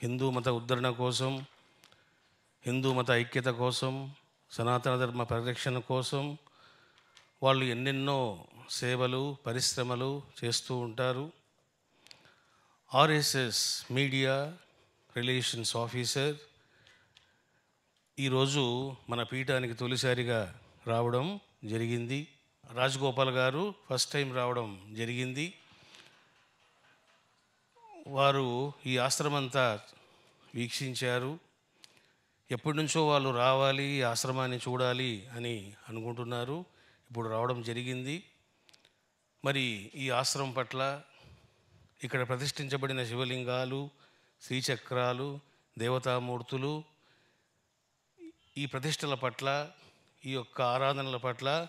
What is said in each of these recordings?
హిందూ మత ఉద్ధరణ కోసం, హిందూ మత ఐక్యత కోసం, సనాతన ధర్మ పరిరక్షణ కోసం వాళ్ళు ఎన్నెన్నో సేవలు, పరిశ్రమలు చేస్తూ ఉంటారు. ఆర్ఎస్ఎస్ మీడియా రిలేషన్స్ ఆఫీసర్ ఈరోజు మన పీఠానికి తొలిసారిగా రావడం జరిగింది. రాజగోపాల్ గారు ఫస్ట్ టైం రావడం జరిగింది. వారు ఈ ఆశ్రమంతా వీక్షించారు. ఎప్పటి నుంచో వాళ్ళు రావాలి, ఈ ఆశ్రమాన్ని చూడాలి అని అనుకుంటున్నారు. ఇప్పుడు రావడం జరిగింది. మరి ఈ ఆశ్రమం పట్ల, ఇక్కడ ప్రతిష్ఠించబడిన శివలింగాలు, శ్రీచక్రాలు, దేవతామూర్తులు, ఈ ప్రతిష్టల పట్ల, ఈ యొక్క ఆరాధనల పట్ల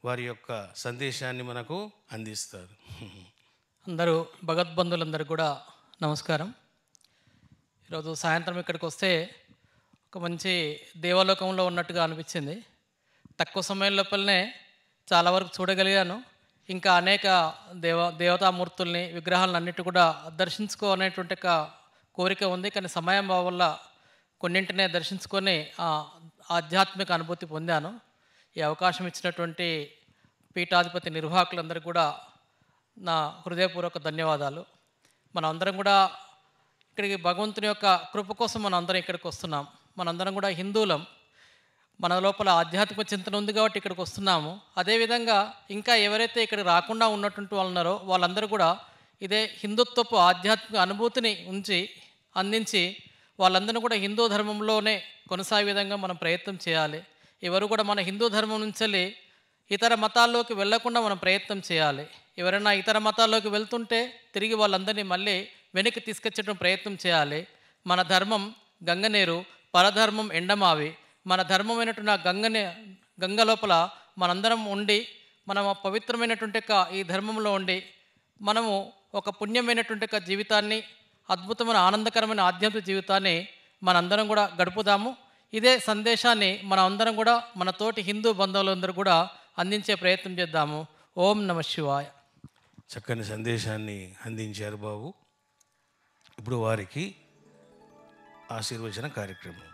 వారి యొక్క సందేశాన్ని మనకు అందిస్తారు. అందరూ భగవద్బంధులందరూ కూడా నమస్కారం. ఈరోజు సాయంత్రం ఇక్కడికి వస్తే ఒక మంచి దేవలోకంలో ఉన్నట్టుగా అనిపించింది. తక్కువ సమయం లోపలనే చాలా వరకు చూడగలిగాను. ఇంకా అనేక దేవతామూర్తుల్ని, విగ్రహాలను అన్నిటి కూడా దర్శించుకోనేటువంటి ఒక కోరిక ఉంది. కానీ సమయం వల్ల కొన్నింటినే దర్శించుకొని ఆధ్యాత్మిక అనుభూతి పొందాను. ఈ అవకాశం ఇచ్చినటువంటి పీఠాధిపతి నిర్వాహకులందరూ కూడా నా హృదయపూర్వక ధన్యవాదాలు. మనం అందరం కూడా ఇక్కడికి భగవంతుని యొక్క కృప కోసం మనం అందరం ఇక్కడికి వస్తున్నాం. మనందరం కూడా హిందువులం. మన లోపల ఆధ్యాత్మిక చింతన ఉంది కాబట్టి ఇక్కడికి వస్తున్నాము. అదేవిధంగా ఇంకా ఎవరైతే ఇక్కడికి రాకుండా ఉన్నటువంటి వాళ్ళు ఉన్నారో వాళ్ళందరూ కూడా ఇదే హిందుత్వపు ఆధ్యాత్మిక అనుభూతిని అందించి వాళ్ళందరూ కూడా హిందూ ధర్మంలోనే కొనసాగే విధంగా మనం ప్రయత్నం చేయాలి. ఎవరు కూడా మన హిందూ ధర్మం నుంచి ఇతర మతాల్లోకి వెళ్లకుండా మనం ప్రయత్నం చేయాలి. ఎవరైనా ఇతర మతాల్లోకి వెళ్తుంటే తిరిగి వాళ్ళందరినీ మళ్ళీ వెనక్కి తీసుకొచ్చడం ప్రయత్నం చేయాలి. మన ధర్మం గంగనీరు, పరధర్మం ఎండమావి. మన ధర్మమైనటువంటి గంగ లోపల మనందరం ఉండి, మనం పవిత్రమైనటువంటి ఈ ధర్మంలో ఉండి మనము ఒక పుణ్యమైనటువంటి జీవితాన్ని, అద్భుతమైన ఆనందకరమైన ఆధ్యాత్మిక జీవితాన్ని మనందరం కూడా గడుపుదాము. ఇదే సందేశాన్ని మనం అందరం కూడా మన తోటి హిందూ బంధువులందరూ కూడా అందించే ప్రయత్నం చేద్దాము. ఓం నమ శివాయ. చక్కని సందేశాన్ని అందించారు బాబు. ఇప్పుడు వారికి ఆశీర్వచన కార్యక్రమం.